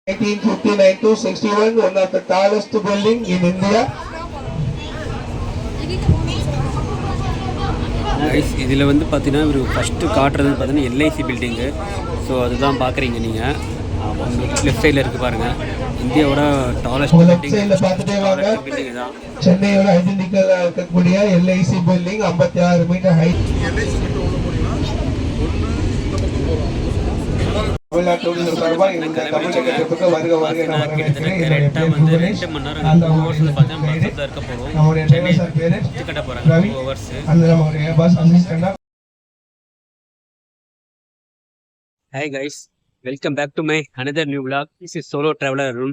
1959 to 61, one of the tallest building in India. இதில் வந்து பார்த்தீங்கன்னா ஒரு ஃபஸ்ட்டு காட்டுறது பார்த்தீங்கன்னா எல்ஐசி பில்டிங்கு. ஸோ அதுதான் பார்க்குறீங்க நீங்கள். லெஃப்ட் சைடில் இருக்குது பாருங்கள். இந்தியாவோட டாலஸ்ட் பில்டிங் தான். சென்னையோட ஐடென்டிக்கலாக இருக்கக்கூடிய LIC building 56 metre height. Hi guys, welcome back to my another new vlog. This is solo traveler Arun.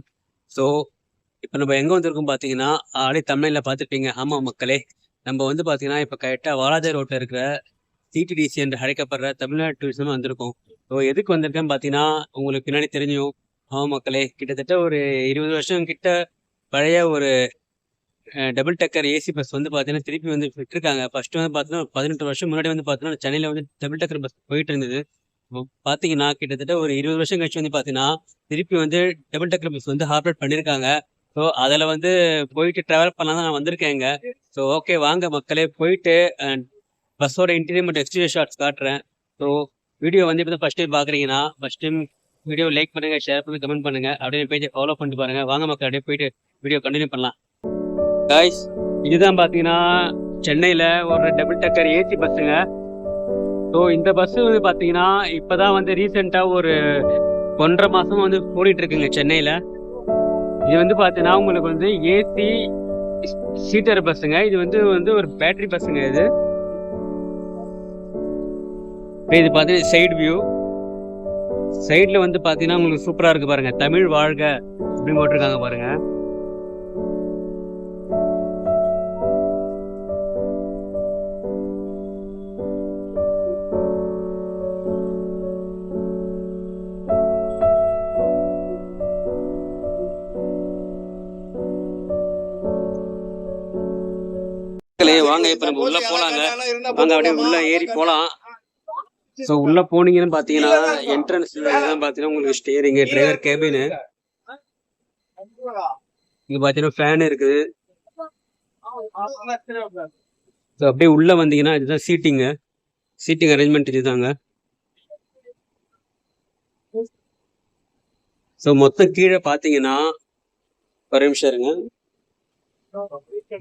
So இப்போ நம்ம எங்கே வந்திருக்கோம் பார்த்தீங்கன்னா, ஆல்ரெடி தமிழில் பார்த்துருப்பீங்க. ஆமாம் மக்களே, நம்ம வந்து பார்த்தீங்கன்னா இப்போ கரெக்டாக வாலாஜா ரோட்டில் இருக்கிற சிடிடிசி என்று அழைக்கப்படுற தமிழ்நாடு டூரிசம் வந்திருக்கோம். ஸோ எதுக்கு வந்திருக்கேன்னு பார்த்தீங்கன்னா, உங்களுக்கு பின்னாடி தெரிஞ்சும். ஆமாம் மக்களே, கிட்டத்தட்ட ஒரு 20 வருஷம் கிட்ட பழைய ஒரு டபுள் டக்கர் ஏசி பஸ் வந்து பார்த்தீங்கன்னா திருப்பி வந்து விட்டுருக்காங்க. ஃபர்ஸ்ட் வந்து பார்த்தீங்கன்னா 18 வருஷம் முன்னாடி வந்து பார்த்தீங்கன்னா சென்னையில் வந்து டபுள் டக்கர் பஸ் போயிட்டு இருந்தது. பார்த்தீங்கன்னா கிட்டத்தட்ட ஒரு 20 வருஷம் கழிச்சு வந்து பார்த்தீங்கன்னா திருப்பி வந்து டபுள் டக்கர் பஸ் வந்து ஆப்ரேட் பண்ணியிருக்காங்க. ஸோ அதில் வந்து போயிட்டு ட்ராவல் பண்ணலாம் தான் நான் வந்திருக்கேங்க. ஸோ ஓகே, வாங்க மக்களே போயிட்டு பஸ்ஸோட இன்டீரியர் மற்றும் எக்ஸ்டீரியர் ஷாட்ஸ் காட்டுறேன். ஸோ வீடியோ வந்து இப்போ ஃபஸ்ட் டைம் பார்க்குறீங்கன்னா ஃபஸ்ட் டைம் வீடியோ லைக் பண்ணுங்கள், ஷேர் பண்ணுங்கள், கமெண்ட் பண்ணுங்கள், அப்படியே பேஜை ஃபாலோ பண்ணிட்டு பாருங்கள். வாங்க மக்கள் அப்படியே போயிட்டு வீடியோ கண்டினியூ பண்ணலாம். காய்ஸ், இதுதான் பார்த்தீங்கன்னா சென்னையில் ஒரு டபுள் டக்கர் ஏசி பஸ்ஸுங்க. ஸோ இந்த பஸ்ஸு வந்து பார்த்தீங்கன்னா இப்போ தான் வந்து ரீசெண்டாக ஒரு 1.5 மாதமாக வந்து ஓடிட்டு இருக்குங்க சென்னையில். இது வந்து பார்த்தீங்கன்னா உங்களுக்கு வந்து ஏசி சீட்டர் பஸ்ஸுங்க. இது வந்து ஒரு பேட்டரி பஸ்ஸுங்க. இது பார்த்தீங்கன்னா சைடு வியூ. சைடில் வந்து பார்த்தீங்கன்னா உங்களுக்கு சூப்பராக இருக்குது பாருங்கள். தமிழ் வாழ்க அப்படின்னு போட்டிருக்காங்க பாருங்கள். வாங்க இப்போ நம்ம உள்ள போலாங்க. வாங்க அப்படியே உள்ள ஏறி போலாம். ஸோ உள்ள போனீங்கன்னு பாத்தீங்கன்னா என்ட்ரன்ஸ் பாத்தீங்கன்னா உங்களுக்கு ஸ்டேரிங்கு, டிரைவர் கேபின், இங்க பாத்தீங்கன்னா ஃபேன் இருக்குது. ஸோ அப்படியே உள்ள வந்தீங்கன்னா இதுதான் சீட்டிங் அரேஞ்ச்மெண்ட் இதுதாங்க. ஸோ மொத்தம் கீழே பாத்தீங்கன்னா ஒரு நிமிஷம் இருங்க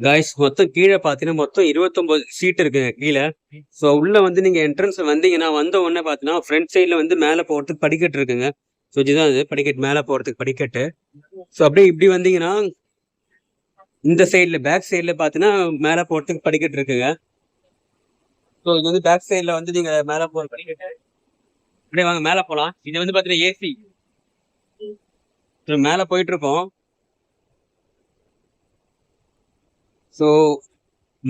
காய்ஸ், மொத்தம் கீழே பார்த்தீங்கன்னா மொத்தம் 29 சீட் இருக்குங்க கீழே. ஸோ உள்ள வந்து நீங்கள் என்ட்ரன்ஸ் வந்தீங்கன்னா வந்த உடனே பார்த்தீங்கன்னா ஃப்ரண்ட் சைடில் வந்து மேலே போகிறதுக்கு படிக்கட்டு இருக்குங்க. ஸோ இதுதான் அது படிக்கட்டு, மேலே போகிறதுக்கு படிக்கட்டு. ஸோ அப்படியே இப்படி வந்தீங்கன்னா இந்த சைடில் பேக் சைடில் பார்த்தீங்கன்னா மேலே போகிறதுக்கு படிக்கட்டு இருக்குங்க. ஸோ இது வந்து பேக் சைடில் வந்து நீங்கள் மேலே போகிற படிக்கட்டு. அப்படியே வாங்க மேலே போகலாம். இது வந்து பார்த்தீங்கன்னா ஏசி. ஸோ மேலே போயிட்டு இருக்கோம். ஸோ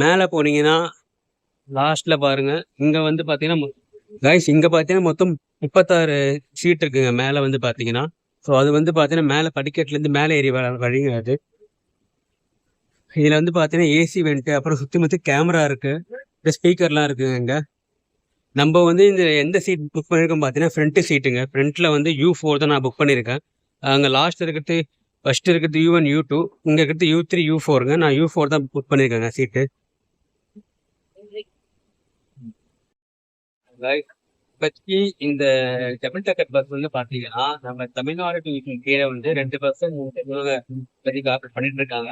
மேலே போனீங்கன்னா லாஸ்ட்டில் பாருங்கள், இங்கே வந்து பார்த்தீங்கன்னா காய்ஸ் இங்கே பார்த்தீங்கன்னா மொத்தம் 36 சீட் இருக்குங்க மேலே வந்து பார்த்தீங்கன்னா. ஸோ அது வந்து பார்த்தீங்கன்னா மேலே படிக்கட்டுலேருந்து மேலே ஏறி வழிங்க அது. இதில் வந்து பார்த்தீங்கன்னா ஏசி வெண்ட்டு, அப்புறம் சுற்றி முற்றி கேமரா இருக்குது, இந்த ஸ்பீக்கர்லாம் இருக்குங்க. இங்கே நம்ம வந்து இந்த எந்த சீட் புக் பண்ணியிருக்கோம் பார்த்தீங்கன்னா ஃப்ரண்ட்டு சீட்டுங்க. ஃப்ரண்ட்டில் வந்து U4 தான் நான் புக் பண்ணியிருக்கேன். அங்கே லாஸ்ட் இருக்கிறது ஃபர்ஸ்ட் இருக்கிறது U1 U2, இங்கே இருக்கிறது U3 U4ங்க. நான் U4 தான் புக் பண்ணியிருக்கேங்க சீட்டு. இப்போதைக்கு இந்த டபுள் டக்கர் பஸ் வந்து பார்த்தீங்கன்னா நம்ம தமிழ்நாடு கீழே வந்து 2 பஸ் இப்போதைக்கு ஆப்ரேட் பண்ணிட்டு இருக்காங்க.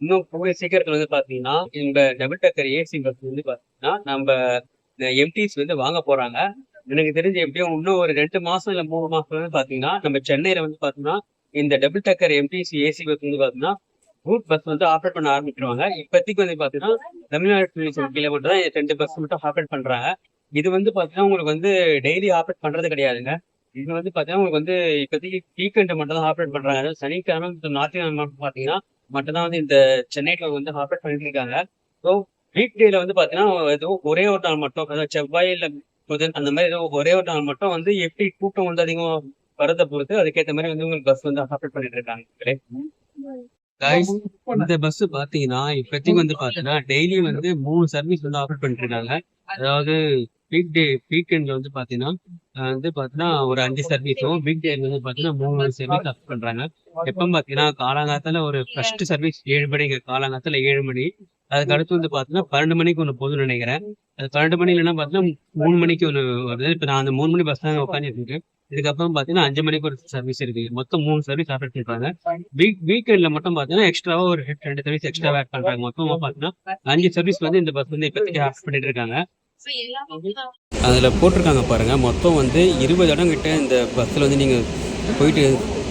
இன்னும் கூடிய சீக்கிரத்தில் வந்து பார்த்தீங்கன்னா இந்த டபுள் டக்கர் ஏசி பஸ் வந்து பார்த்தீங்கன்னா நம்ம எம்டிஸ் வந்து வாங்க போகிறாங்க. எனக்கு தெரிஞ்சு எப்படியும் இன்னும் ஒரு 2 மாதம் இல்லை 3 மாதம் வந்து பார்த்தீங்கன்னா நம்ம சென்னையில் வந்து பார்த்தீங்கன்னா இந்த டபுள் டக்கர் எம்டிசி ஏசி பஸ் வந்து பார்த்தீங்கன்னா ரூட் பஸ் வந்து ஆப்ரேட் பண்ண ஆரம்பிச்சிருவாங்க. இப்போதைக்கு வந்து பார்த்தீங்கன்னா தமிழ்நாடு டூரிசம் கீழே மட்டும் தான் 2 பஸ் மட்டும் ஆப்ரேட் பண்ணுறாங்க. இது வந்து பார்த்தீங்கன்னா உங்களுக்கு வந்து டெய்லி ஆப்ரேட் பண்ணுறது கிடையாதுங்க. இது வந்து பார்த்தீங்கன்னா உங்களுக்கு வந்து இப்போதைக்கு வீக்கெண்ட் மட்டும் தான் ஆப்ரேட் பண்ணுறாங்க. சனிக்கிழமை ஞாயிற்றுக்கிழமை பார்த்தீங்கன்னா மட்டும் தான் வந்து இந்த சென்னையில் வந்து ஆப்ரேட் பண்ணிட்டு இருக்காங்க. ஸோ வீக் டேல வந்து பார்த்தீங்கன்னா ஏதோ ஒரே ஒரு நாள் மட்டும், அதாவது செவ்வாய் இல்லை புதன் அந்த மாதிரி ஏதோ ஒரே ஒரு நாள் மட்டும் வந்து எப்படி கூட்டம் வந்து அதிகம் வரதை பொறுத்து அதுக்கேற்ற மாதிரி வந்து உங்களுக்கு பஸ் வந்து ஆப்ரேட் பண்ணிட்டு இருக்காங்க. கைஸ் இந்த பஸ் பாத்தீங்கன்னா இப்போதைக்கு வந்து பாத்தீங்கன்னா டெய்லி வந்து 3 சர்வீஸ் வந்து ஆஃபர் பண்ணிட்டு இருக்காங்க. அதாவது வீக்கெண்ட்ல வந்து பாத்தீங்கன்னா வந்து பாத்தீங்கன்னா ஒரு 5 சர்வீஸும், வீக் டே வந்து பாத்தீங்கன்னா 3 சர்வீஸ் ஆஃபர் பண்றாங்க. எப்ப பாத்தீங்கன்னா காலாங்காத்தால ஒரு ஃபர்ஸ்ட் சர்வீஸ் 7 மணிக்கு, காலாங்காத்தால 7 மணி. அதுக்கு அடுத்து வந்து பாத்தீங்கன்னா 12 மணிக்கு ஒண்ணு போகுதுன்னு நினைக்கிறேன். அது 12 மணி இல்லைன்னா பாத்தீங்கன்னா 3 மணிக்கு ஒண்ணு வருது. இப்ப நான் அந்த 3 மணி பஸ் தான் உட்காந்துட்டு இருக்கேன். இதுக்கப்புறம் பாத்தீங்கன்னா 5 மணிக்கு ஒரு சர்வீஸ் இருக்கு. மொத்தம் 3 சர்வீஸ் ஆஃபர் பண்ணிருக்காங்க. வீக்கெண்ட்ல மட்டும் பாத்தீங்கன்னா எக்ஸ்ட்ராவா ஒரு 2 சர்வீஸ் எக்ஸ்ட்ராவா ஆட் பண்றாங்க. மொத்தமா பாத்தீங்கன்னா 5 சர்வீஸ் வந்து இந்த பஸ் வந்து இப்போதைக்கு ஆஃப் பண்ணிட்டு இருக்காங்க. அதுல போட்டிருக்காங்க பாருங்க, மொத்தம் வந்து 20 இடம் கிட்ட இந்த பஸ்ல வந்து நீங்க போயிட்டு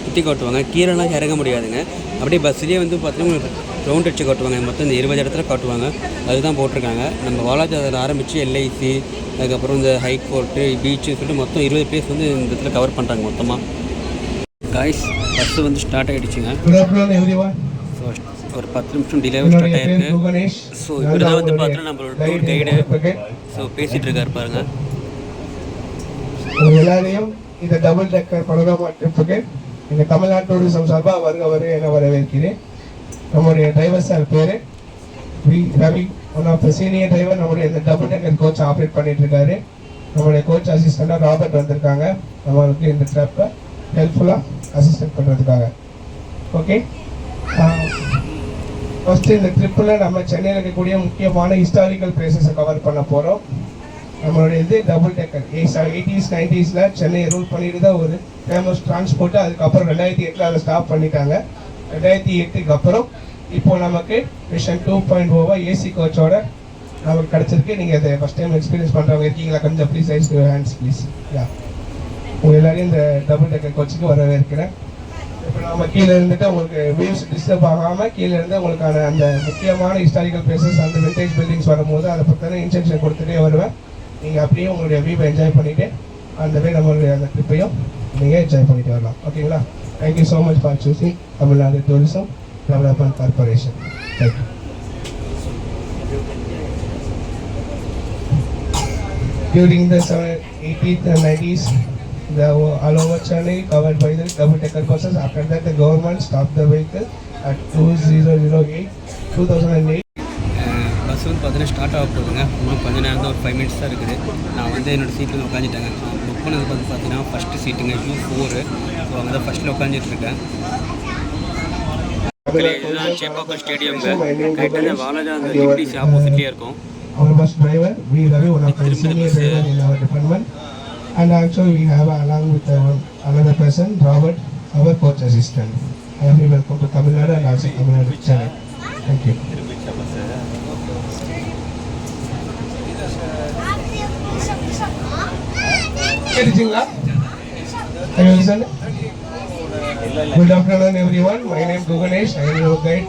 சுற்றி காட்டுவாங்க. கீழெல்லாம் இறங்க முடியாதுங்க. அப்படியே பஸ்லேயே வந்து பார்த்தீங்கன்னா உங்களுக்கு ரவுண்ட் அடிச்சு காட்டுவாங்க. மொத்தம் இந்த 20 இடத்துல காட்டுவாங்க. அதுதான் போட்டிருக்காங்க. நம்ம வாலாஜா அதில் ஆரம்பித்து எல்ஐசி, அதுக்கப்புறம் இந்த ஹைகோர்ட்டு, பீச்சு சொல்லிட்டு மொத்தம் 20 பிளேஸ் வந்து இந்த இடத்துல கவர் பண்ணுறாங்க மொத்தமாக. காய்ஸ் பஸ்ஸு வந்து ஸ்டார்ட் ஆகிடுச்சுங்க. ஸோ ஒரு 10 நிமிஷம் டிலேவாக ஸ்டார்ட் ஆகிருக்கு. ஸோ இப்படி தான் வந்து பார்த்தீங்கன்னா நம்மளோட டூர் கைடு ஸோ பேசிகிட்டு இருக்காரு பாருங்க. எல்லாரையும் இந்த டபுள் டெக்கர் பனோரமா ட்ரிப்புக்கு இந்த தமிழ்நாடு டூரிசம் சார்பாக வருக என வரவேற்கிறேன். நம்முடைய டிரைவர் சார் பேர் V Ravi, one of the senior driver. நம்முடைய இந்த டபுள் டெக்கர் கோச் ஆப்ரேட் பண்ணிட்டு இருக்காரு. நம்முடைய கோச் அசிஸ்டண்டாக ராபர்ட் வந்திருக்காங்க நம்மளுக்கு இந்த ட்ரிப்பை ஹெல்ப்ஃபுல்லாக அசிஸ்டன்ட் பண்ணுறதுக்காக. ஓகே, ஃபஸ்ட்டு இந்த ட்ரிப்பில் நம்ம சென்னையில் இருக்கக்கூடிய முக்கியமான ஹிஸ்டாரிக்கல் பிளேசஸை கவர் பண்ண போகிறோம். நம்மளுடைய இது double decker 80s 90s Chennai rule பண்ணிட்டு தான் ஒரு ஃபேமஸ் டிரான்ஸ்போர்ட்டு. அதுக்கப்புறம் 2008 அதை ஸ்டாப் பண்ணிட்டாங்க. 2008க்கு அப்புறம் இப்போ நமக்கு விஷன் 2.0 ஏசி கோச்சோட நமக்கு கிடச்சிருக்கு. நீங்கள் அதை ஃபஸ்ட் டைம் எக்ஸ்பீரியன்ஸ் பண்ணுறவங்க இருக்கீங்களா? கொஞ்சம் please raise your hands please. Yeah, உங்கள் எல்லாரையும் இந்த டபுள் டெக்கர் கோச்சுக்கு வரவேற்கிறேன். இப்போ நம்ம கீழே இருந்துட்டு உங்களுக்கு வியூஸ் டிஸ்டர்ப் ஆகாமல் கீழே இருந்து உங்களுக்கான அந்த முக்கியமான ஹிஸ்டாரிக்கல் பிளேசஸ், அந்த விண்டேஜ் பில்டிங்ஸ் வரும்போது அதை பற்றின இன்ஸ்ட்ரக்ஷன் கொடுத்துட்டே வருவேன். நீங்கள் அப்படியே உங்களுடைய வியூவை என்ஜாய் பண்ணிவிட்டு அந்த வே நம்மளுடைய அந்த ட்ரிப்பையும் நீங்கள் என்ஜாய் பண்ணிட்டு வரலாம். ஓகேங்களா? Thank you so much for choosing Tamil Nadu tourism development corporation. Thank you. During the 80s and 90s, the all over Chennai covered by the double decker buses. After that, the government stopped the vehicle at 2008. Bus வந்து பார்த்தீங்கன்னா start ஆக போகுதுங்க. இன்னும் கொஞ்சம் நேரம் தான், ஒரு 5 minutes தான் இருக்குது. நான் வந்து என்னோடய சீட்டில் உட்காந்துட்டேங்க. புக் பண்ணது வந்து பார்த்தீங்கன்னா ஃபஸ்ட்டு சீட்டுங்க U4. ஸோ அங்கே தான் ஃபஸ்ட்டில் உட்காந்துட்டு இருக்கேன். இதுதான் சேப்பாக்கம் ஸ்டேடியம்ங்க. கரெக்டாக வாலாஜா அந்த டிவிடிசி ஆப்போசிட்லேயே இருக்கும். Our bus driver, V Ravi, one of the senior driver in our department, and actually we have along with another person, Robert, our coach assistant. I am welcome to Tamil Nadu and also Tamil Nadu Chennai. Thank you. Are you listening? Good afternoon everyone. My name is Guganesh. I am your guide.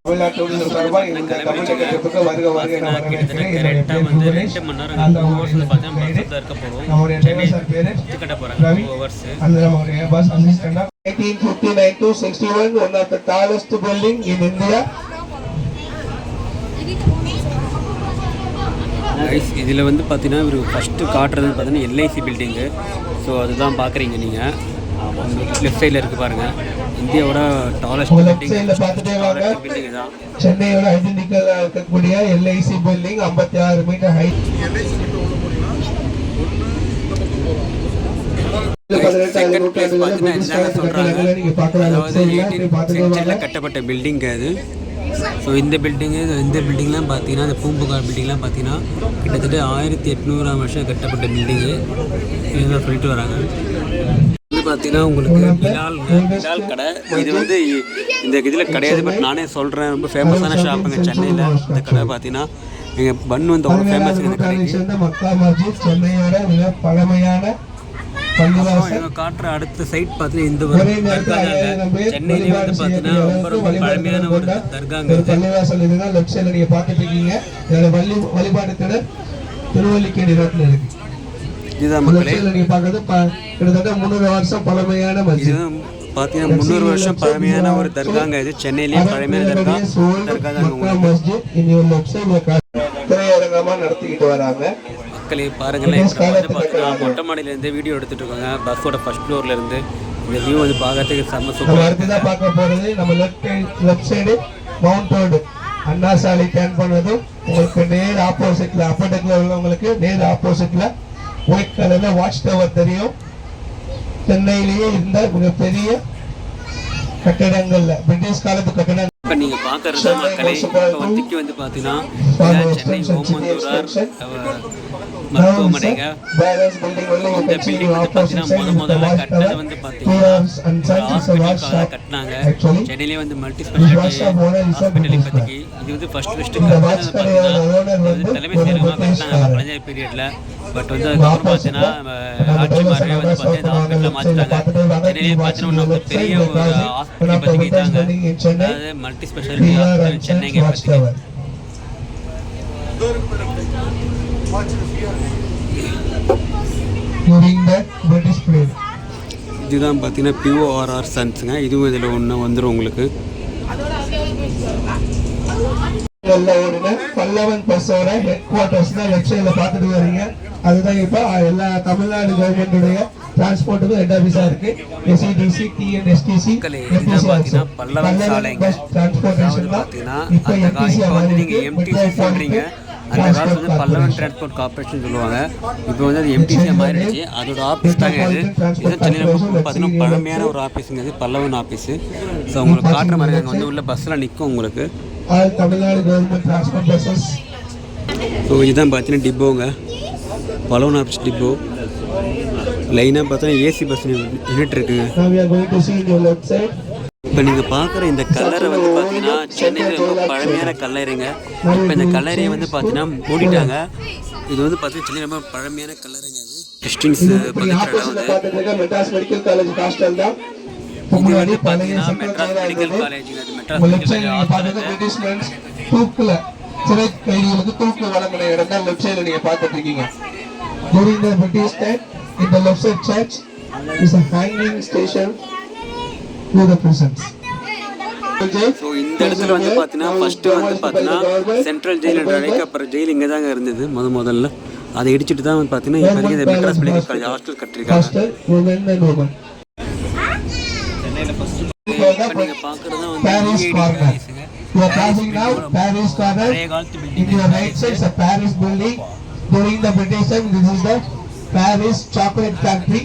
Tamil Nadu tourism சார்பாக இந்த தமிழ் டெக்கருக்கு வருக என வரவேற்கிறேன். என்னுடைய பேர் குகணேஷ். அந்த நம்முடைய driver sir பேர் ரவி. அந்த நம்முடைய bus அசிஸ்டண்டாக 1959 to 61, one of the tallest building in India. இதில் வந்து பார்த்தீங்கன்னா ஒரு ஃபஸ்ட்டு காட்டுறது பார்த்தீங்கன்னா எல்ஐசி பில்டிங்கு. ஸோ அதுதான் பார்க்குறீங்க நீங்கள். லெஃப்ட் சைடில் இருக்குது பாருங்கள். இந்தியாவோட டாலஸ்ட் பில்டிங் தான். சென்னையோட ஐடென்டிக்கலாக இருக்கக்கூடிய எல்ஐசி பில்டிங் 56 மீட்டர் ஹைட். கட்டப்பட்ட பில்டிங் அது. ஸோ இந்த பில்டிங்லாம் பார்த்தீங்கன்னா இந்த பூம்புகார் பில்டிங்லாம் பார்த்தீங்கன்னா கிட்டத்தட்ட 1800ஆம் வருஷம் கட்டப்பட்ட பில்டிங்கு. இதுதான் சொல்லிட்டு வராங்க. இது பார்த்தீங்கன்னா உங்களுக்கு பிலால் கடை. இது வந்து இந்த இதில் கிடையாது, பட் நானே சொல்கிறேன். ரொம்ப ஃபேமஸான ஷாப்புங்க சென்னையில். இந்த கடை பார்த்தீங்கன்னா எங்கள் பன் வந்து அவ்வளோ ஃபேமஸ். இந்த கடைக்கு சென்னையோட மிக பழமையான காட்டுற அடுத்த சைட் பார்த்தீங்கன்னா இந்த ஒரு தர்காங்க. சென்னையிலேயே வந்து பார்த்தீங்கன்னா ரொம்ப பழமையான ஒரு தர்காங்க. பள்ளிவாசல் இதுதான் லெஃப்ட் சைடில் நீங்கள் பார்த்துட்டு இருக்கீங்க. இதோட வழிபாடு கடை திருவல்லிக்கேணி ரோட்டில் இருக்கு. இதுதான் மக்களே, நீங்கள் பார்க்கறது கிட்டத்தட்ட 300 வருஷம் பழமையான மஸ்ஜித். பார்த்தீங்கன்னா 300 வருஷம் பழமையான ஒரு தர்காங்க. இது சென்னையிலேயே பழமையான தர்கா தான் திரையரங்கமாக நடத்திக்கிட்டு வராங்க. மக்களே பாருங்களேன், வந்து பார்த்தீங்கன்னா மொட்டை மாடியிலேருந்து வீடியோ எடுத்துகிட்டு இருக்காங்க. பஸ்ஸோட ஃபர்ஸ்ட் ஃப்ளோர்லேருந்து இந்த வியூ வந்து பார்க்கறதுக்கு செம்ம நம்ம சூப்பராக அடுத்ததான் பார்க்க போறது நம்ம லெஃப்ட் சைடு மவுண்ட் ரோடு அண்ணா சாலை டர்ன் பண்ணதும் உங்களுக்கு நேர் ஆப்போசிட்ல அப்பர் டெக்ல உள்ளவங்களுக்கு நேர் ஆப்போசிட்ல ஒயிட் கலர்ல வாட்ச் டவர் தெரியும். சென்னையிலேயே இருந்த மிகப்பெரிய கட்டடங்கள்ல பிரிட்டிஷ் காலத்து கட்டடங்கள். இப்போ நீங்கள் பார்க்கறது மக்களே இப்போ ஒத்திக்கு வந்து பார்த்தீங்கன்னா சென்னை ஓமந்தூரார் மருத்துவமனைங்க. இந்த பில்டிங் வந்து பார்த்தீங்கன்னா முதல்ல கட்டினது வந்து பார்த்தீங்கன்னா ஹாஸ்பிட்டலுக்காக கட்டினாங்க. சென்னையிலே வந்து மல்டி ஸ்பெஷாலிட்டி ஹாஸ்பிட்டல் இப்போதைக்கு இது வந்து ஃபர்ஸ்ட் கட்டினது பார்த்தீங்கன்னா இது வந்து தலைமை செயலகமாக கட்டினாங்க கலைஞர் பீரியடில். பட் வந்து அதுக்கப்புறம் பார்த்தீங்கன்னா ஆட்சி மாறவே வந்து பார்த்தீங்கன்னா இந்த ஹாஸ்பிட்டலில் மாற்றிட்டாங்க. சென்னையிலே பார்த்தீங்கன்னா நமக்கு பெரிய ஒரு ஹாஸ்பிட்டல் இப்போதைக்கு தாங்க, அதாவது மல்டி ஸ்பெஷாலிட்டி ஹாஸ்பிட்டல் சென்னைங்க இப்போதைக்கு. During that British period. இதுதான் பார்த்தீங்கன்னா பிஓஆர்ஆர் சன்ஸுங்க. இதுவும் இதில் ஒன்று வந்துடும் உங்களுக்கு. பல்லவன் பஸ்ஸோட ஹெட் குவார்ட்டர்ஸ் தான் லெஃப்ட் சைடில் பார்த்துட்டு வரீங்க. அதுதான் இப்போ எல்லா தமிழ்நாடு கவர்மெண்ட்டுடைய டிரான்ஸ்போர்ட்டுக்கும் ஹெட் ஆஃபீஸாக இருக்கு. எஸ்இடிசி, டிஎன்எஸ்டிசி, பல்லவன் சாலைங்க. டிரான்ஸ்போர்ட்டேஷன் தான் இப்போ எம்டிசியா சொல்கிறீங்க. அந்த காலத்தில் வந்து பல்லவன் டிரான்ஸ்போர்ட் கார்பரேஷன் சொல்லுவாங்க. இப்போ வந்து அது எம்டிசியாக மாறிடுச்சு. அதோட ஆஃபீஸ் தாங்க இது. இது சென்னையில் பார்த்தீங்கன்னா பழமையான ஒரு ஆஃபீஸுங்க, இது பல்லவன் ஆஃபீஸு. ஸோ உங்களுக்கு காட்டுற மாதிரி அங்கே வந்து உள்ள பஸ்ஸில் நிற்கும் உங்களுக்கு. Tamil Nadu government transport buses. So இதுதான் பார்த்தீங்கன்னா டிப்போங்க, பல்லவன் ஆஃபீஸ் டிப்போ. லைனாக பார்த்தீங்கன்னா ஏசி பஸ் நின்றுட்டு இருக்குங்க. இப்போ நீங்கள் பார்க்குற இந்த கல்லறை வந்து பார்த்தீங்கன்னா சென்னையில் ரொம்ப பழமையான கல்லறைங்க. இப்போ இந்த கல்லறையை வந்து பார்த்தீங்கன்னா மூடிட்டாங்க. இது வந்து பார்த்தீங்கன்னா சென்னை ரொம்ப பழமையான கல்லறைங்க. இது கிறிஸ்டின்ஸ் பக்கத்தில் இடம் வந்து மெட்ராஸ் மெடிக்கல் காலேஜ் ஹாஸ்டல் தான். இது வந்து பார்த்தீங்கன்னா மெட்ராஸ் மெடிக்கல் காலேஜுங்க. அது மெட்ராஸ் மெடிக்கல் ஹாஸ்டல். தூக்குல சிறை கைதிகளுக்கு தூக்கு வழங்கின இடம் தான் லெஃப்ட் சைடில் நீங்கள் பார்த்துட்டு இருக்கீங்க. During the British time, in the left side church is a hanging station to the prisons. So இந்த இடத்துல வந்து பார்த்தீங்கன்னா ஃபர்ஸ்ட்டு வந்து பார்த்தீங்கன்னா சென்ட்ரல் ஜெயில் என்று அழைக்கப்படுற ஜெயில் இங்கே தாங்க இருந்தது முதல்ல. அதை இடிச்சிட்டு தான் வந்து பார்த்தீங்கன்னா இப்போ வரைக்கும் இந்த மெட்ராஸ் மெடிக்கல் காலேஜ் ஹாஸ்டல் கட்டிருக்காங்க. சென்னையில் ஃபர்ஸ்ட் இப்போ நீங்கள் பார்க்குறது தான் வந்து You are passing now Paris corner. In your right side is a Paris building. During the British time, this is the Paris chocolate factory.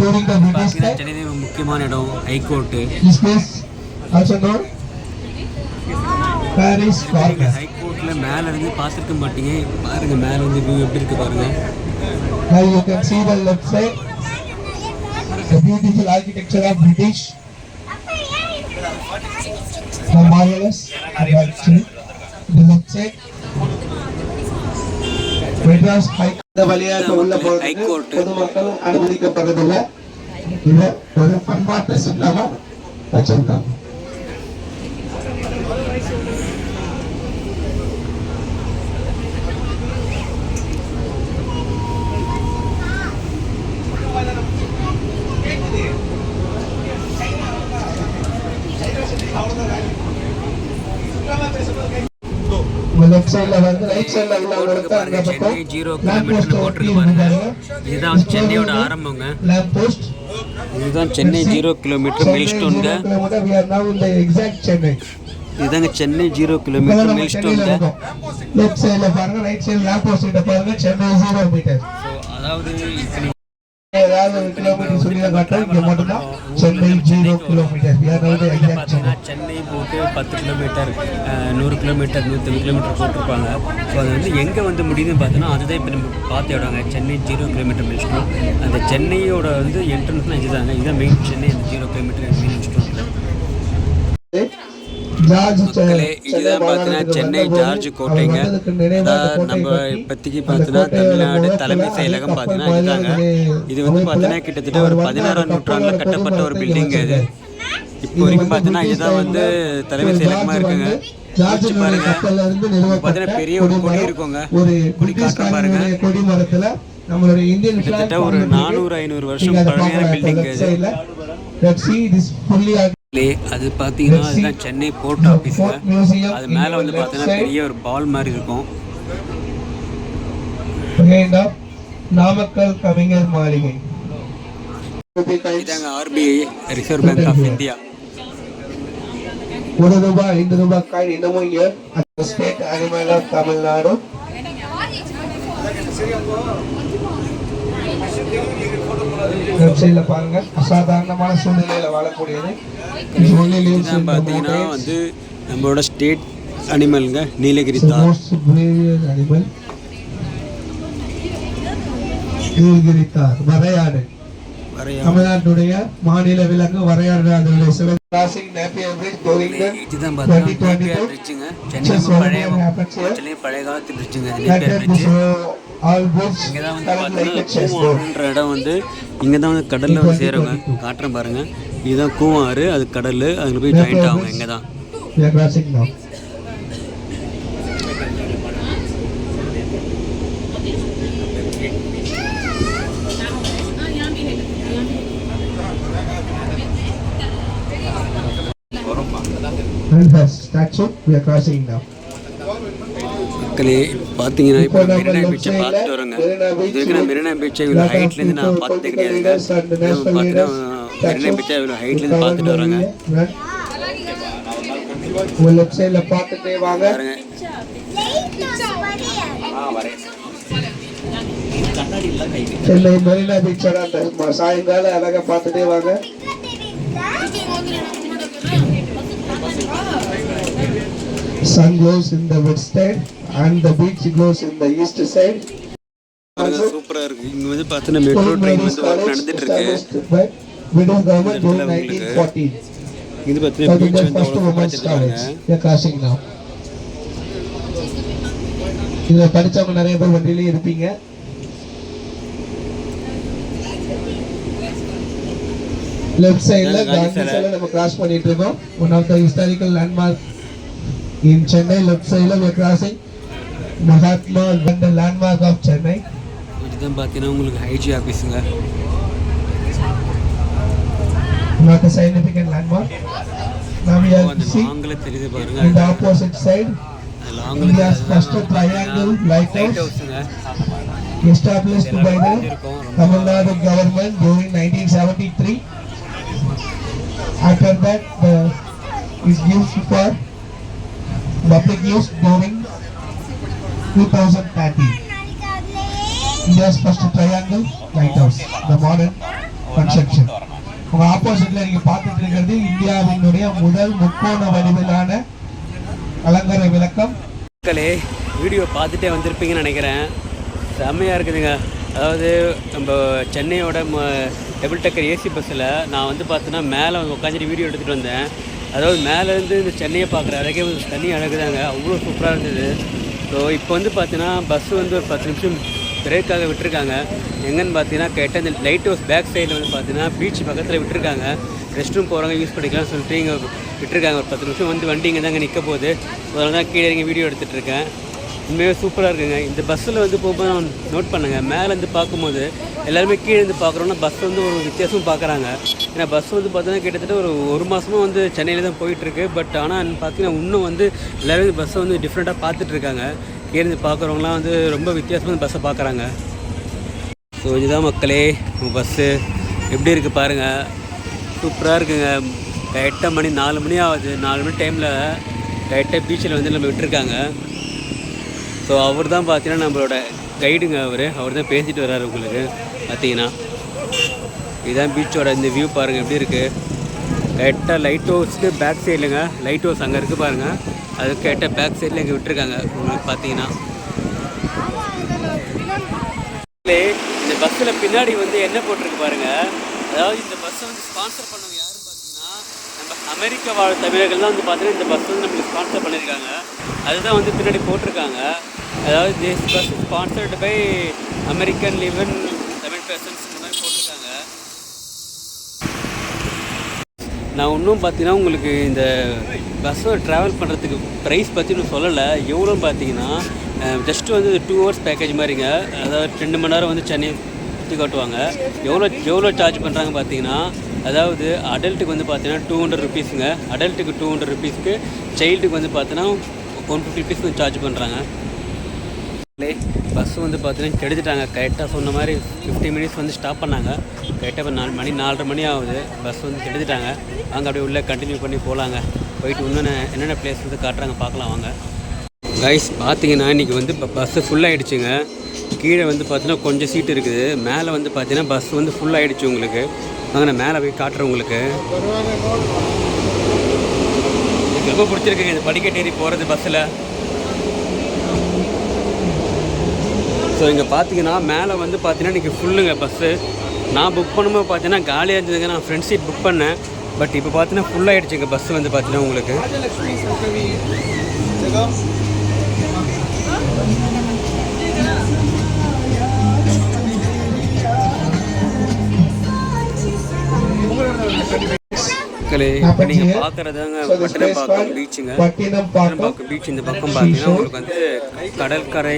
During the British time, சென்னையிலே முக்கியமான இடம் high court. this place also known Paris corner. ஹைகோர்ட்டில் மேலே இருந்து பார்த்துருக்க மாட்டீங்க. பாருங்க மேலே வந்து வியூ எப்படி இருக்கு பாருங்க. Now you can see the left side, the beautiful architecture of British. The marvelous actually. The left side. Madras high court வழியாக உள்ள போறதுக்கு பொதுமக்கள் அனுமதிக்கப்படுறதில்லை. இதை ஒரு பண்பாட்டு சுற்றுலா வச்சிருக்காங்க. லெஃப்ட் சைடுல வந்து ரைட் சைடுல உள்ளவங்களுக்கு அந்த பக்கம் சென்னை 0 கிலோமீட்டர் போட்டுருக்கு பாருங்க. இதுதான் சென்னையோட ஆரம்பங்க. Lamp post. இதுதான் சென்னை 0 கிலோமீட்டர் மில்ஸ்டோன்ங்க. we are now in the exact Chennai. இதுதாங்க சென்னை 0 கிலோமீட்டர் மில்ஸ்டோன்ங்க. லெஃப்ட் சைடுல பாருங்க, ரைட் சைடுல லேம்ப் போஸ்ட் கிட்ட பாருங்க சென்னை 0 மீட்டர். சோ அதாவது இப்போ ஏதாவது ஒரு கிலோமீட்டர் சொல்லி காட்டுறோம். இங்க மட்டும் தான் Chennai 0 kilometre. we are now the exact Chennai. Chennai போட்டு 10 கிலோமீட்டர் 100 கிலோமீட்டர் 150 கிலோமீட்டர் போட்டிருப்பாங்க. ஸோ அது வந்து எங்கே வந்து முடியுதுன்னு பார்த்தோன்னா அதுதான் இப்போ நம்ம பார்த்து இடங்க சென்னை 0 கிலோமீட்டர் மில்ஸ்டோன். அந்த சென்னையோட வந்து என்ட்ரன்ஸ்லாம் இதுதாங்க. இதுதான் மெயின் சென்னை அந்த 0 கிலோமீட்டர் மெயின் மில்ஸ்டோன். மக்களே இதுதான் பார்த்தீங்கன்னா சென்னை ஜார்ஜ் கோட்டைங்க. அதாவது நம்ம இப்போதைக்கு பார்த்தீங்கன்னா தமிழ்நாடு தலைமை செயலகம் பார்த்தீங்கன்னா இதுதாங்க. இது வந்து பார்த்தீங்கன்னா கிட்டத்தட்ட ஒரு 16ஆம் நூற்றாண்டில் கட்டப்பட்ட ஒரு பில்டிங். இது இப்போ வரைக்கும் பார்த்தீங்கன்னா இதுதான் வந்து தலைமை செயலகமாக இருக்குங்க. பாருங்க பார்த்தீங்கன்னா பெரிய ஒரு கொடி இருக்குங்க. கொடி காட்டுற பாருங்க. கிட்டத்தட்ட ஒரு 400-500 வருஷம் பழமையான பில்டிங் இது. அது பார்த்தீங்கன்னா அதுதான் சென்னை போர்ட் ஆஃபீஸுங்க. அது மேலே வந்து பார்த்தீங்கன்னா பெரிய ஒரு பால் மாதிரி இருக்கும். நாமக்கல் கவிஞர் மாளிகை. இதாங்க RBI reserve bank of India. ₹1, ₹5 coin இன்னமும் இங்க ஸ்டேட் அனிமல் ஆஃப் தமிழ்நாடு. வெப்சைட்ல பாருங்க, அசாதாரணமான சூழ்நிலையில வாழக்கூடியது. இதுதான் பார்த்தீங்கன்னா வந்து நம்மளோட ஸ்டேட் அனிமலுங்க நீலகிரி தார். அனிமல் நீலகிரி தார் வரையாடு, தமிழ்நாட்டுடைய மாநில விலங்கு வரையாடு. அதனுடைய சில கிளாசிக் நேப்பியர் பிரிட்ஜ் கோவிந்தன் இதுதான் பார்த்தீங்கன்னா நேப்பியர் பிரிட்ஜுங்க. சென்னை பழைய காலத்து பிரிட்ஜுங்க நேப்பியர் பிரிட்ஜ். இங்கே தான் வந்து பார்த்தீங்கன்னா கூவாறுன்ற இடம் வந்து இங்கே தான் வந்து கடலில் வந்து சேருங்க. காட்டுறேன் பாருங்கள், இதுதான் கூவாறு, அது கடல், அதில் போய் ஜாயிண்ட் ஆகுங்க. இங்கே தான் மக்களே பார்த்தீங்கன்னா இப்போ மெரினா பீச்சை பார்த்துட்டு வரோங்க. இது வரைக்கும் நான் மெரினா பீச்சை இவ்வளோ ஹைட்லேருந்து நான் பார்த்தது கிடையாதுங்க. பார்த்தீங்கன்னா மெரினா பீச்சை இவ்வளோ ஹைட்லேருந்து பார்த்துட்டு வரோங்க. வெப்சைட்ல பார்த்துட்டே வாங்க. சென்னை மெரினா பீச்சோட அந்த சாயங்காலம் அழகா பார்த்துட்டே வாங்க. Sun glows in the west side and the beach glows in the east side. சூப்பரா இருக்கு. இங்க வந்து பார்த்தீங்கன்னா மெட்ரோ ட்ரெயின் வந்து ஒர்க் நடந்துட்டு இருக்கு. British government during 1914. இது பார்த்தீங்கன்னா பீச் வந்து அவ்வளவு பார்த்துட்டு கிராசிங் now. இதுல படிச்சவங்க நிறைய பேர் வண்டியிலே இருப்பீங்க. லெஃப்ட் சைடுல காந்தி சிலை நம்ம கிராஸ் பண்ணிட்டு இருக்கோம். One of the historical landmark in Chennai. Left side we are crossing Mahatma Gandhi landmark of Chennai. இதுதான் பார்த்தீங்கன்னா உங்களுக்கு ஐஜி ஆபீஸ்ங்க. Not a significant landmark. Now we are see லாங்ல தெரியுது பாருங்க. in the opposite side India's first triangle lighthouse established by the Tamil Nadu government during 1973. After that is used for public use during 2013. India's first triangle lighthouse, the modern construction. உங்க ஆப்போசிட்ல நீங்க பார்த்துட்டு இருக்கிறது இந்தியாவினுடைய முதல் முக்கோண வடிவிலான கலங்கரை விளக்கம். மக்களே வீடியோ பார்த்துட்டே வந்திருப்பீங்கன்னு நினைக்கிறேன். செம்மையாக இருக்குதுங்க. அதாவது நம்ம சென்னையோட டபுள் டக்கர் ஏசி பஸ்ஸில் நான் வந்து பார்த்தோன்னா மேலே வந்து உட்காந்துட்டு வீடியோ எடுத்துகிட்டு வந்தேன். அதாவது மேலேருந்து இந்த சென்னையை பார்க்குற அழகே வந்து தனி அழகுதாங்க. அவ்வளோ சூப்பராக இருந்தது. ஸோ இப்போ வந்து பார்த்தீங்கன்னா பஸ்ஸு வந்து ஒரு 10 நிமிஷம் பிரேக்காக விட்டுருக்காங்க. எங்கன்னு பார்த்தீங்கன்னா கேட்டால் இந்த லைட் ஹவுஸ் பேக் சைடில் வந்து பார்த்தீங்கன்னா பீச் பக்கத்தில் விட்டுருக்காங்க. ரெஸ்ட் ரூம் போகிறவங்க யூஸ் பண்ணிக்கலாம்னு சொல்லிட்டு இங்கே விட்டுருக்காங்க. ஒரு 10 நிமிஷம் வந்து வண்டி இங்கே தாங்க நிற்க போகுது. அதனால தான் கீழே இறங்கி வீடியோ எடுத்துகிட்ருக்கேன். உண்மையாக சூப்பராக இருக்குங்க. இந்த பஸ்ஸில் வந்து போகும்போது நான் நோட் பண்ணுங்க, மேலேருந்து பார்க்கும்போது எல்லாருமே கீழே இருந்து பார்க்குறோன்னா பஸ் வந்து ஒரு வித்தியாசம் பார்க்குறாங்க. ஏன்னா பஸ் வந்து பார்த்தீங்கன்னா கிட்டத்தட்ட ஒரு மாதமாக வந்து சென்னையில் தான் போயிட்டுருக்கு. பட் ஆனால் பார்த்தீங்கன்னா இன்னும் வந்து எல்லோரும் பஸ்ஸை வந்து டிஃப்ரெண்ட்டாக பார்த்துட்ருக்காங்க. கீழேருந்து பார்க்குறவங்களாம் வந்து ரொம்ப வித்தியாசமாக பஸ்ஸை பார்க்குறாங்க. ஸோ இதுதான் மக்களே பஸ்ஸு எப்படி இருக்குது பாருங்கள். சூப்பராக இருக்குங்க. கரெக்டாக மணி 4 மணி ஆகுது. 4 மணி டைமில் கரெக்டாக பீச்சில் வந்து நம்ம விட்டுருக்காங்க. ஸோ அவர் தான் பார்த்தீங்கன்னா நம்மளோட கைடுங்க. அவர் தான் பேசிட்டு வர்றாரு. உங்களுக்கு பார்த்தீங்கன்னா இதுதான் பீச்சோட இந்த வியூ பாருங்கள் எப்படி இருக்குது. கரெக்டாக லைட் ஹவுஸ்க்கு பேக் சைட்லுங்க. லைட் ஹவுஸ் அங்கே இருக்குது பாருங்கள். அது கரெக்டாக பேக் சைடில் இங்கே விட்டுருக்காங்க. உங்களுக்கு பார்த்தீங்கன்னா இந்த பஸ்ஸில் பின்னாடி வந்து என்ன போட்டிருக்கு பாருங்கள். அதாவது இந்த பஸ்ஸை வந்து ஸ்பான்சர் பண்ணவங்க யாருன்னு பார்த்தீங்கன்னா நம்ம அமெரிக்கா வாழ் தமிழர்கள் தான் வந்து பார்த்தீங்கன்னா இந்த பஸ் வந்து நம்மளுக்கு ஸ்பான்சர் பண்ணியிருக்காங்க. அதுதான் வந்து பின்னாடி போட்டிருக்காங்க. அதாவது this bus sponsored by American living Tamil persons மாதிரி போட்டிருக்காங்க. நான் இன்னும் பார்த்தீங்கன்னா உங்களுக்கு இந்த பஸ்ஸை ட்ராவல் பண்ணுறதுக்கு ப்ரைஸ் பற்றி நான் சொல்லலை. எவ்வளோன்னு பார்த்தீங்கன்னா ஜஸ்ட்டு வந்து 2 hours பேக்கேஜ் மாதிரிங்க. அதாவது 2 மணி நேரம் வந்து சென்னை சுற்றி காட்டுவாங்க. எவ்வளோ சார்ஜ் பண்ணுறாங்க பார்த்தீங்கன்னா, அதாவது அடல்ட்டுக்கு வந்து பார்த்தீங்கன்னா 200 rupeesங்க. அடல்ட்டுக்கு 200 rupeesக்கு, சைல்டுக்கு வந்து பார்த்தீங்கன்னா 150 rupees சார்ஜ் பண்ணுறாங்க. பஸ் வந்து பார்த்தீங்கன்னா கெடுத்துட்டாங்க. கரெக்டாக சொன்ன மாதிரி 50 மினிட்ஸ் வந்து ஸ்டாப் பண்ணாங்க. கரெக்டாக இப்போ 4 மணி 4:30 மணி ஆகுது. பஸ் வந்து கெடுத்துட்டாங்க. வாங்க அப்படியே உள்ளே கண்டினியூ பண்ணி போகலாங்க. போயிட்டு இன்னொன்று என்னென்ன பிளேஸ் வந்து காட்டுறாங்க பார்க்கலாம் வாங்க. கைஸ் பார்த்தீங்கன்னா இன்றைக்கி வந்து இப்போ பஸ்ஸு ஃபுல்லாகிடுச்சுங்க. கீழே வந்து பார்த்தீங்கன்னா கொஞ்சம் சீட்டு இருக்குது. மேலே வந்து பார்த்தீங்கன்னா பஸ் வந்து ஃபுல்லாகிடுச்சு உங்களுக்கு. வாங்க நான் மேலே போய் காட்டுறேன் உங்களுக்கு. எனக்கு ரொம்ப பிடிச்சிருக்குங்க இந்த படிக்கட்டு ஏறி போகிறது பஸ்ஸில். ஸோ இங்கே பார்த்தீங்கன்னா மேலே வந்து பார்த்தீங்கன்னா இன்றைக்கி ஃபுல்லுங்க பஸ்ஸு. நான் புக் பண்ணும்போது பார்த்தீங்கன்னா காலியாக இருந்ததுங்க. நான் ஃப்ரெண்ட் சீட் புக் பண்ணேன். பட் இப்போ பார்த்தீங்கன்னா ஃபுல்லாகிடுச்சுங்க பஸ்ஸு வந்து பார்த்தீங்கன்னா உங்களுக்கு. இப்போ நீங்கள் பார்க்குறதாங்க பட்டினப்பாக்கம் பீச்சுங்க. பட்டினப்பாக்கம் பீச் இந்த பக்கம் பார்த்தீங்கன்னா உங்களுக்கு வந்து கடற்கரை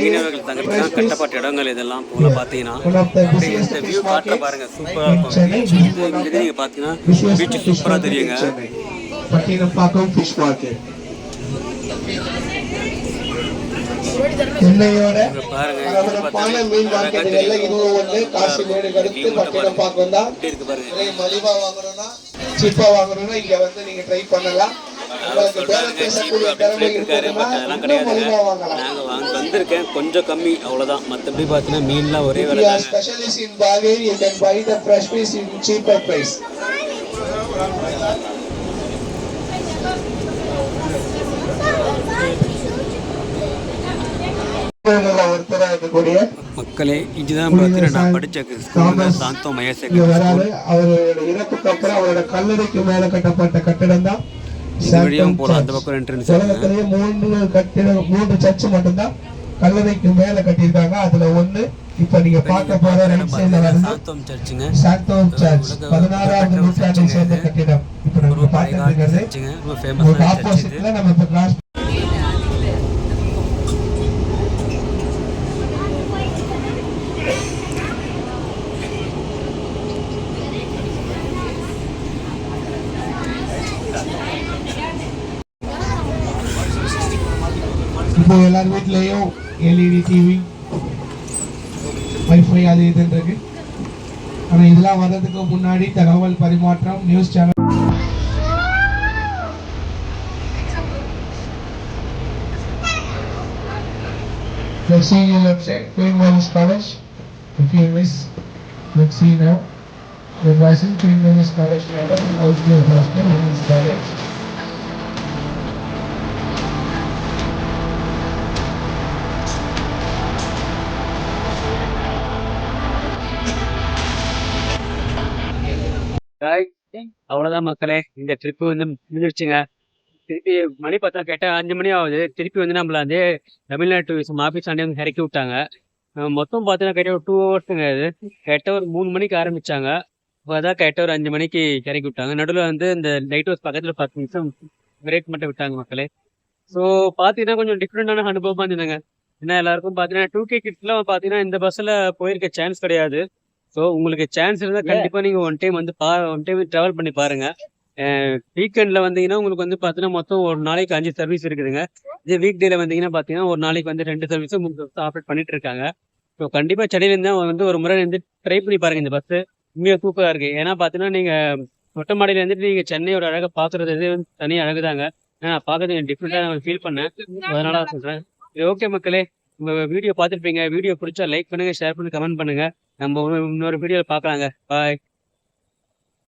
மீனவர்கள் தங்கறதுக்காக கட்டப்பட்ட இடங்கள் இதெல்லாம் போல பார்த்தீங்கன்னா இந்த வியூ காட்டுற பாருங்க சூப்பராக இருக்கும். இங்கிருந்து நீங்கள் பார்த்தீங்கன்னா பீச் சூப்பராக தெரியுங்க. பட்டினப்பாக்கம் ஃபிஷ் மார்க்கெட் சென்னையோட பரபரப்பான மீன் மார்க்கெட்டுகள்ல இதுவும் ஒண்ணு. காசிமேடுக்கு அடுத்து பட்டினப்பாக்கம் தான். மலிவா வாங்கணும்னா சீப்பா வாங்கணும்னா இங்க வந்து நீங்க ட்ரை பண்ணலாம். உங்களுக்கு பேரம் பேசக்கூடிய திறமை இருக்குதுன்னா மலிவா வாங்கலாம். நாங்கள் வந்திருக்கேன் கொஞ்சம் கம்மி அவ்வளோதான். மற்றபடி பார்த்தீங்கன்னா மீன்லாம் ஒரே விலை தான். Specialist in bargain, you can buy the fresh fish in cheaper price. மக்களே இதுதான் பார்த்தீங்கன்னா நான் படித்த சாந்தோ மகேசேகர் அவரோட இறப்புக்கு அப்புறம் அவரோட கல்லறைக்கு மேல கட்டப்பட்ட கட்டடம் தான். போலாம் அந்த பக்கம் என்ட்ரன்ஸ். உலகத்திலேயே 3 சர்ச் மட்டும்தான் கல்லறைக்கு மேல கட்டியிருக்காங்க. அதுல ஒண்ணு இப்ப நீங்க பார்க்க போற ரைட் சைடுல வருது சாந்தோம் சர்ச்சுங்க. சாந்தோம் சர்ச் 16ஆம் நூற்றாண்டை சேர்ந்த கட்டிடம். இப்ப நம்ம பார்த்துட்டு இருக்கிறது ரொம்ப ஃபேமஸான சர்ச். ஆப்போசிட்ல நம்ம இப்ப கிராஸ் இப்போ எல்லார் வீட்லேயும் எல்இடி டிவி வைஃபை அது இதுன்னு இருக்கு. ஆனால் இதெல்லாம் வர்றதுக்கு முன்னாடி தகவல் பரிமாற்றம் news channel Let's see your website, Queen Mary's College. If you miss, let's see now. The advising Queen Mary's College, also hostel, Women's College. அவ்வளோதான் மக்களே, இந்த ட்ரிப்பு வந்து முடிஞ்சிருச்சுங்க. திருப்பி மணி பார்த்தா கேட்டால் 5 மணி ஆகுது. திருப்பி வந்து நம்மள அதே தமிழ்நாடு டூரிசம் ஆஃபீஸ் ஆண்டே வந்து இறக்கி விட்டாங்க. மொத்தம் பார்த்தீங்கன்னா கேட்டால் ஒரு 2 ஹவர்ஸுங்க. அது கேட்டால் ஒரு 3 மணிக்கு ஆரம்பித்தாங்க. இப்போ அதான் கேட்டால் ஒரு 5 மணிக்கு இறக்கி விட்டாங்க. நடுவில் வந்து இந்த லைட் ஹவுஸ் பக்கத்தில் 10 நிமிஷம் பிரேக் மட்டும் விட்டாங்க மக்களே. ஸோ பார்த்தீங்கன்னா கொஞ்சம் டிஃப்ரெண்டான அனுபவமாக இருந்ததுங்க. ஏன்னா எல்லாருக்கும் பார்த்தீங்கன்னா 2K கிட்ஸ்லாம் பார்த்தீங்கன்னா இந்த பஸ்ஸில் போயிருக்க சான்ஸ் கிடையாது. ஸோ உங்களுக்கு சான்ஸ் இருந்தால் கண்டிப்பாக நீங்கள் ஒன் டைம் ட்ராவல் பண்ணி பாருங்கள். வீக்கெண்டில் வந்தீங்கன்னா உங்களுக்கு வந்து பார்த்தீங்கன்னா மொத்தம் ஒரு நாளைக்கு 5 சர்வீஸ் இருக்குதுங்க. இதே வீக் டேல வந்தீங்கன்னா பார்த்தீங்கன்னா ஒரு நாளைக்கு வந்து 2 சர்வீஸும் ஆப்ரேட் பண்ணிட்டு இருக்காங்க. ஸோ கண்டிப்பாக சென்னையிலேருந்து வந்து ஒரு முறை வந்து ட்ரை பண்ணி பாருங்கள். இந்த பஸ்ஸு உண்மையாக சூப்பராக இருக்குது. ஏன்னா பார்த்தீங்கன்னா நீங்கள் மொட்டை மாடியில் வந்துட்டு நீங்கள் சென்னையோட அழகை பார்க்குறது வந்து தனி அழகு தாங்க. நான் பார்க்கறது டிஃப்ரெண்ட்டாக நான் ஃபீல் பண்ணேன். அதனால தான் சொல்கிறேன். ஓகே மக்களே, உங்கள் வீடியோ பார்த்துருப்பீங்க. வீடியோ பிடிச்சா லைக் பண்ணுங்கள், ஷேர் பண்ணி கமெண்ட் பண்ணுங்கள். நம்ம இன்னொரு வீடியோவில் பார்க்கலாங்க. பாய்.